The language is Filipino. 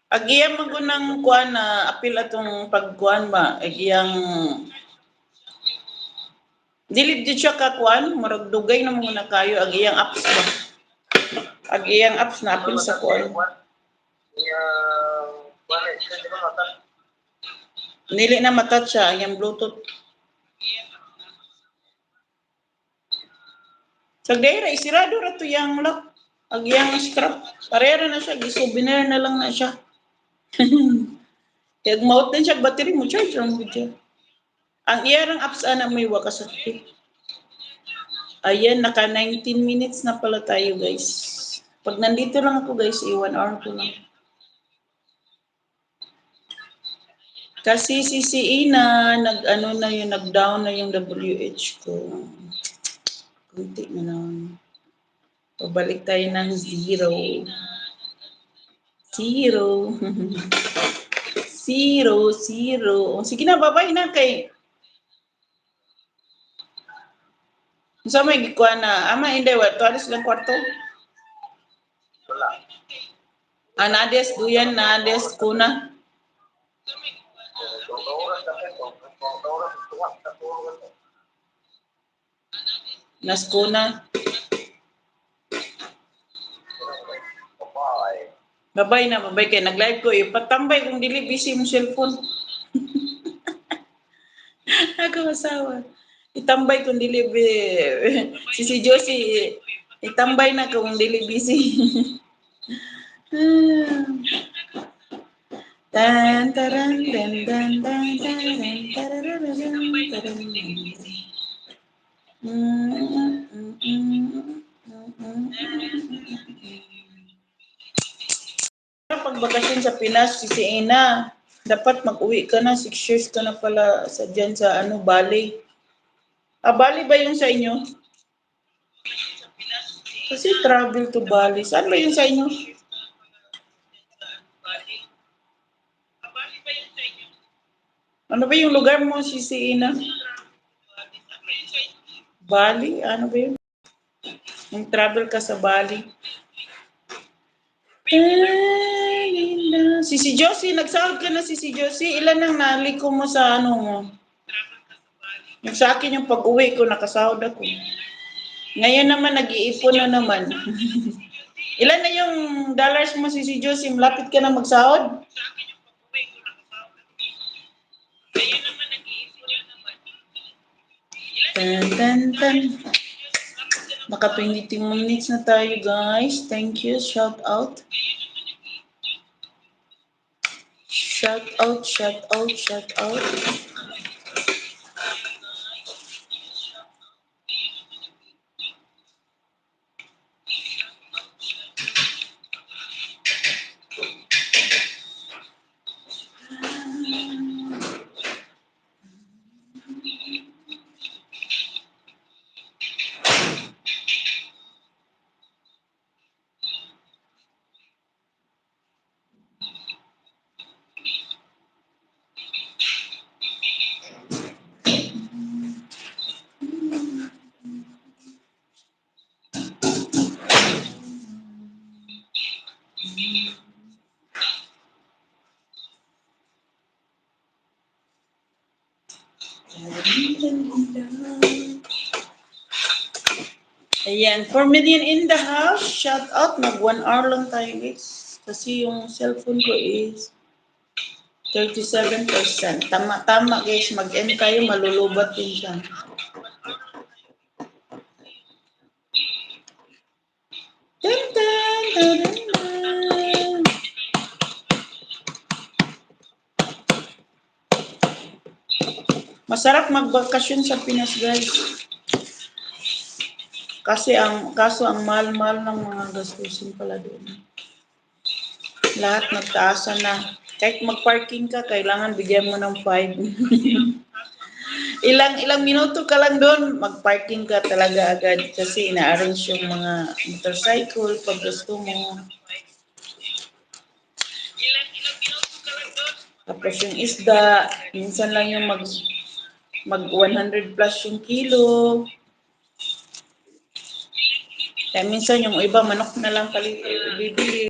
Agiyang magunang kuan na apil atong pagkuan ba, agiyang dili di siya ka kuan, murag dugay na muna kayo agiyang apps ba. Agiyang apps na apil sa kuan. Nili na matat siya, yung Bluetooth. Sa dera, isirado ra to yung lock. Agiyang strap. Parera na siya, gisouvenir na lang na siya. Kaya maut din siya, battery mo, charge lang video. Ang iyarang apps ana may wakasakti. Ayan, naka 19 minutes na pala tayo guys. Pag nandito lang ako guys, 1 hour ko lang. Kasi si Ina, nag-ano na yung, nag-down na yung WH ko. Kunti na lang. Pabalik tayo ng 0. 0. 0. Sige na, babay na kay. Sa may gikuha na, ama hindi, tuwalis lang kwarto. Nades, duyan, nades, kuna. Nas kuna. Babay na, babay kay nag-live ko. Ipatambay kung dili busy mo cellphone. Ako masawa. Itambay kung dili si Josie. Itambay na kung dili busy. Tan taran dan dan dan taran tararan. Pagbakasyon sa Pinas, si Ina, dapat mag-uwi ka na, 6 years ka na pala sa dyan sa Bali. Bali ba yung sa inyo? Kasi travel to Bali. Saan ba yung sa inyo? Ano ba yung lugar mo, si Ina? Bali? Ano ba yun? Yung travel ka sa Bali. Si Josie, nagsahod ka na si Josie. Ilan ang naliko mo sa ano mo? Yung sa akin yung pag-uwi ko, nakasahod ako. Ngayon naman, nag-iipon na naman. Ilan na yung dollars mo si Josie? Malapit ka na magsahod? Tan. Naka 22 minutes na tayo guys. Thank you. Shout out. Shout out. Ayan, 4 million in the house. Shout out. Mag 1 hour lang tayo guys. Kasi yung cellphone ko is 37%. Tama guys. Mag-end tayo. Malulubat din siya. Tan. Masarap magbakasyon sa Pinas guys. Kaso ang mahal-mahal ng mga gastusin pala doon. Lahat nagtaasan na. Kahit mag-parking ka, kailangan bigyan mo ng 5. ilang minuto ka lang doon, mag-parking ka talaga agad kasi ina-arrange yung mga motorcycle pag gusto mo. Tapos yung isda, minsan lang yung mag 100 plus yung kilo. Kaya minsan yung iba manok na lang bibili.